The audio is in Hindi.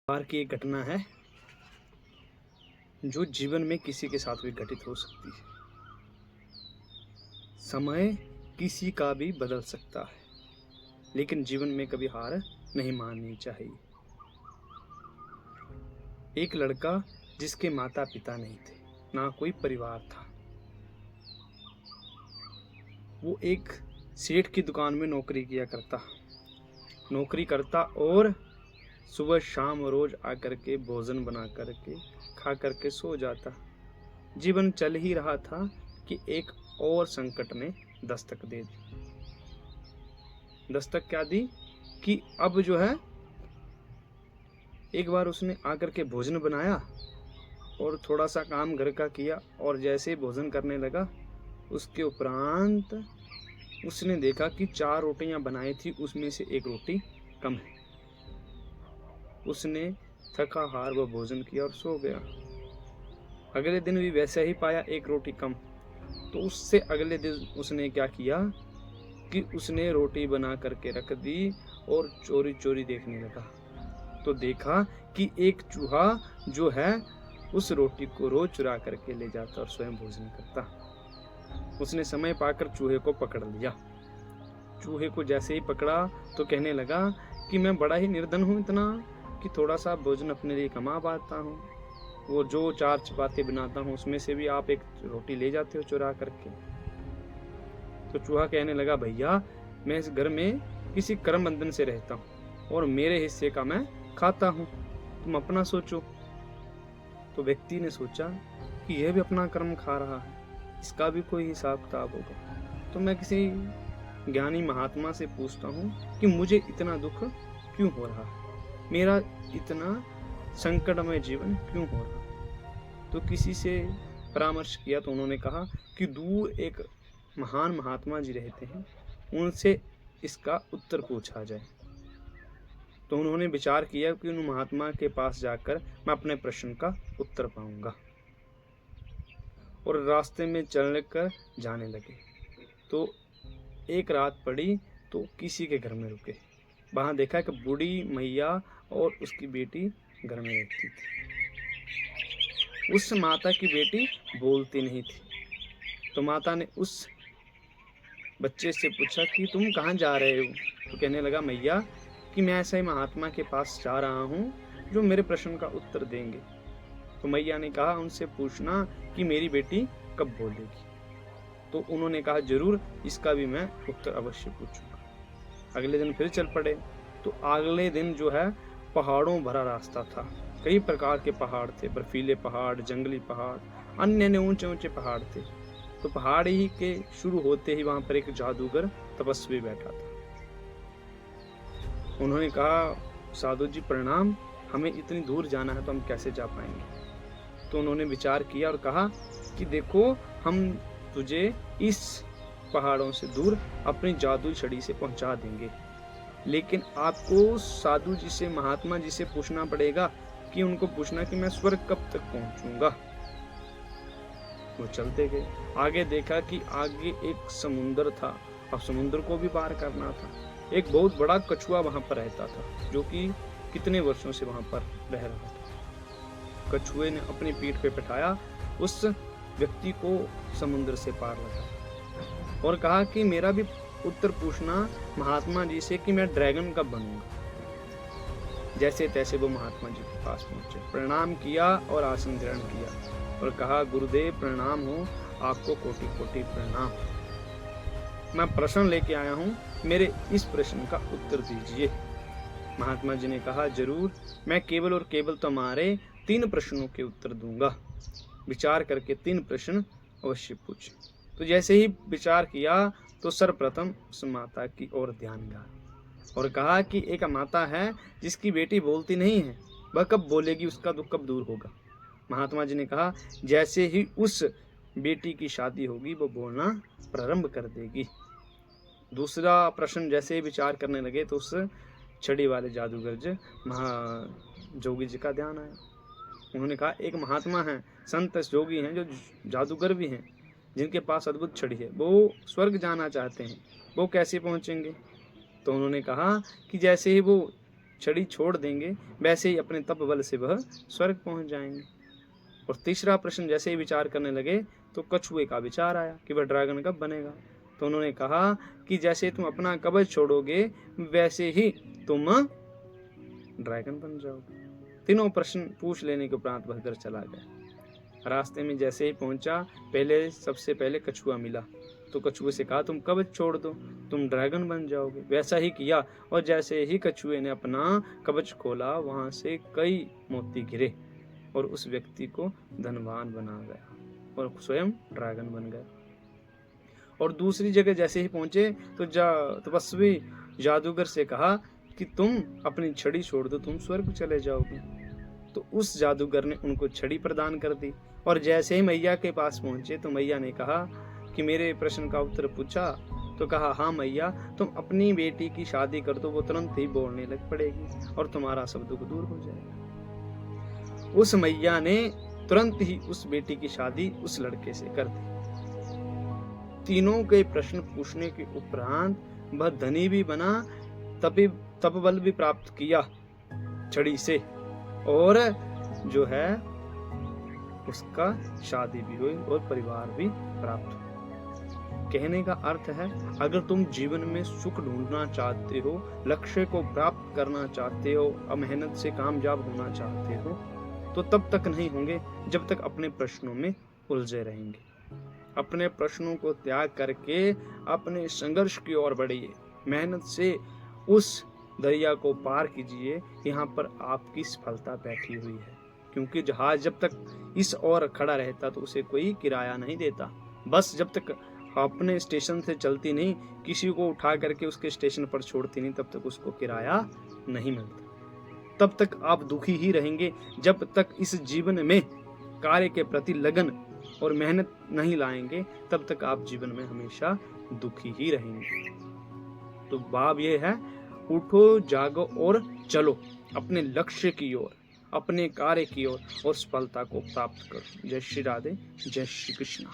बार की एक घटना है जो जीवन में किसी के साथ भी घटित हो सकती है। समय किसी का भी बदल सकता है, लेकिन जीवन में कभी हार नहीं माननी चाहिए। एक लड़का जिसके माता पिता नहीं थे, ना कोई परिवार था। वो एक सेठ की दुकान में नौकरी करता और सुबह शाम रोज आकर के भोजन बना करके खा करके सो जाता। जीवन चल ही रहा था कि एक और संकट ने दस्तक दे दी। दस्तक क्या दी कि अब जो है, एक बार उसने आकर के भोजन बनाया और थोड़ा सा काम घर का किया, और जैसे ही भोजन करने लगा उसके उपरांत उसने देखा कि 4 रोटियां बनाई थी, उसमें से एक रोटी कम है। उसने थका हार वह भोजन किया और सो गया। अगले दिन भी वैसा ही पाया, एक रोटी कम। तो उससे अगले दिन उसने क्या किया कि उसने रोटी बना करके रख दी और चोरी चोरी देखने लगा। तो देखा कि एक चूहा जो है उस रोटी को रोज चुरा करके ले जाता और स्वयं भोजन करता। उसने समय पाकर चूहे को पकड़ लिया। चूहे को जैसे ही पकड़ा तो कहने लगा कि मैं बड़ा ही निर्धन हूँ, इतना कि थोड़ा सा भोजन अपने लिए कमा पाता हूँ। वो जो 4 चपाती बनाता हूँ उसमें से भी आप एक रोटी ले जाते हो चुरा करके। तो चूहा कहने लगा, भैया मैं इस घर में किसी कर्म बंधन से रहता हूँ और मेरे हिस्से का मैं खाता हूँ, तुम अपना सोचो। तो व्यक्ति ने सोचा कि यह भी अपना कर्म खा रहा है, इसका भी कोई हिसाब किताब होगा। तो मैं किसी ज्ञानी महात्मा से पूछता हूँ कि मुझे इतना दुख क्यों हो रहा है, मेरा इतना संकटमय जीवन क्यों हो रहा है। तो किसी से परामर्श किया तो उन्होंने कहा कि दूर एक महान महात्मा जी रहते हैं, उनसे इसका उत्तर पूछा जाए। तो उन्होंने विचार किया कि उन महात्मा के पास जाकर मैं अपने प्रश्न का उत्तर पाऊंगा, और रास्ते में चल कर जाने लगे। तो एक रात पड़ी तो किसी के घर में रुके। वहां देखा कि बूढ़ी मैया और उसकी बेटी घर में रहती थी। उस माता की बेटी बोलती नहीं थी। तो माता ने उस बच्चे से पूछा कि तुम कहाँ जा रहे हो। तो कहने लगा, मैया कि मैं ऐसे ही महात्मा के पास जा रहा हूँ जो मेरे प्रश्न का उत्तर देंगे। तो मैया ने कहा, उनसे पूछना कि मेरी बेटी कब बोलेगी। तो उन्होंने कहा, जरूर, इसका भी मैं उत्तर अवश्य पूछूंगा। अगले दिन फिर चल पड़े। तो अगले दिन जो है पहाड़ों भरा रास्ता था। कई प्रकार के पहाड़ थे, बर्फीले पहाड़, जंगली पहाड़, अन्य ऊंचे ऊंचे पहाड़ थे। तो पहाड़ ही के शुरू होते ही वहां पर एक जादूगर तपस्वी बैठा था। उन्होंने कहा, साधु जी प्रणाम, हमें इतनी दूर जाना है तो हम कैसे जा पाएंगे। तो उन्होंने विचार किया और कहा कि देखो, हम तुझे इस पहाड़ों से दूर अपनी जादुई छड़ी से पहुंचा देंगे, लेकिन आपको साधु जी से, महात्मा जी से पूछना पड़ेगा कि उनको पूछना कि मैं स्वर्ग कब तक पहुंचूंगा। वो चलते गए। आगे देखा कि आगे एक समुंदर था, अब समुद्र को भी पार करना था। एक बहुत बड़ा कछुआ वहां पर रहता था, जो कि कितने वर्षों से वहां पर रह रहा था। कछुए ने अपनी पीठ पे बैठाया उस व्यक्ति को समुद्र से पार लगाया और कहा कि मेरा भी उत्तर पूछना महात्मा जी से कि मैं ड्रैगन कब बनूंगा। जैसे तैसे वो महात्मा जी के पास पहुंचे, प्रणाम किया और आसन ग्रहण किया और कहा, गुरुदेव प्रणाम हो, आपको कोटि कोटि प्रणाम। मैं प्रश्न लेके आया हूँ, मेरे इस प्रश्न का उत्तर दीजिए। महात्मा जी ने कहा, जरूर, मैं केवल और केवल तुम्हारे 3 प्रश्नों के उत्तर दूंगा। विचार करके 3 प्रश्न अवश्य पूछे। तो जैसे ही विचार किया तो सर्वप्रथम उस माता की ओर ध्यान गया और कहा कि एक माता है जिसकी बेटी बोलती नहीं है, वह कब बोलेगी, उसका दुख कब दूर होगा। महात्मा जी ने कहा, जैसे ही उस बेटी की शादी होगी वो बोलना प्रारंभ कर देगी। दूसरा प्रश्न जैसे ही विचार करने लगे तो उस छड़ी वाले जादूगर जोगी जी का ध्यान आया। उन्होंने कहा, एक महात्मा है, संत जोगी हैं, जो जादूगर भी हैं, जिनके पास अद्भुत छड़ी है, वो स्वर्ग जाना चाहते हैं, वो कैसे पहुंचेंगे। तो उन्होंने कहा कि जैसे ही वो छड़ी छोड़ देंगे वैसे ही अपने तप बल से वह स्वर्ग पहुंच जाएंगे। और तीसरा प्रश्न जैसे ही विचार करने लगे तो कछुए का विचार आया कि वह ड्रैगन कब बनेगा। तो उन्होंने कहा कि जैसे तुम अपना कवच छोड़ोगे वैसे ही तुम ड्रैगन बन जाओगे। तीनों प्रश्न पूछ लेने के उपरांत वह घर चला गया। रास्ते में जैसे ही पहुंचा सबसे पहले कछुआ मिला। तो कछुए से कहा तुम कवच छोड़ दो, तुम ड्रैगन बन जाओगे। वैसा ही किया और जैसे ही कछुए ने अपना कवच खोला वहां से कई मोती गिरे और उस व्यक्ति को धनवान बना गया और स्वयं ड्रैगन बन गया। और दूसरी जगह जैसे ही पहुंचे तो तपस्वी जादूगर से कहा कि तुम अपनी छड़ी छोड़ दो, तुम स्वर्ग चले जाओगे। तो उस जादूगर ने उनको छड़ी प्रदान कर दी। और जैसे ही मैया के पास पहुंचे तो मैया ने कहा कि मेरे प्रश्न का उत्तर पूछा। तो कहा हाँ मैया, तुम अपनी बेटी की शादी कर दो, वो तुरंत ही बोलने लग पड़ेगी और तुम्हारा सब दुख दूर हो जाएगा। उस मैया ने तुरंत ही उस बेटी की शादी उस लड़के से कर दी। तीनों के प्रश्न पूछने के उपरांत वह धनी भी बना, तप बल भी प्राप्त किया छड़ी से, और जो है उसका शादी भी हुई और परिवार भी प्राप्त हुआ। कहने का अर्थ है अगर तुम जीवन में सुख ढूंढना चाहते हो, लक्ष्य को प्राप्त करना चाहते हो, मेहनत से कामयाब होना चाहते हो, तो तब तक नहीं होंगे जब तक अपने प्रश्नों में उलझे रहेंगे। अपने प्रश्नों को त्याग करके अपने संघर्ष की ओर बढ़िए, मेहनत से उस दरिया को पार कीजिए। यहाँ पर आपकी सफलता बैठी हुई है, क्योंकि जहाज जब तक इस ओर खड़ा रहता तो उसे कोई किराया नहीं देता। बस जब तक अपने स्टेशन से चलती नहीं, किसी को उठा करके उसके स्टेशन पर छोड़ती नहीं, तब तक उसको किराया नहीं मिलता। तब तक आप दुखी ही रहेंगे जब तक इस जीवन में कार्य के प्रति लगन और मेहनत नहीं लाएंगे, तब तक आप जीवन में हमेशा दुखी ही रहेंगे। तो बाब ये है, उठो जागो और चलो अपने लक्ष्य की ओर, अपने कार्य की ओर और सफलता को प्राप्त करो। जय श्री राधे, जय श्री कृष्ण।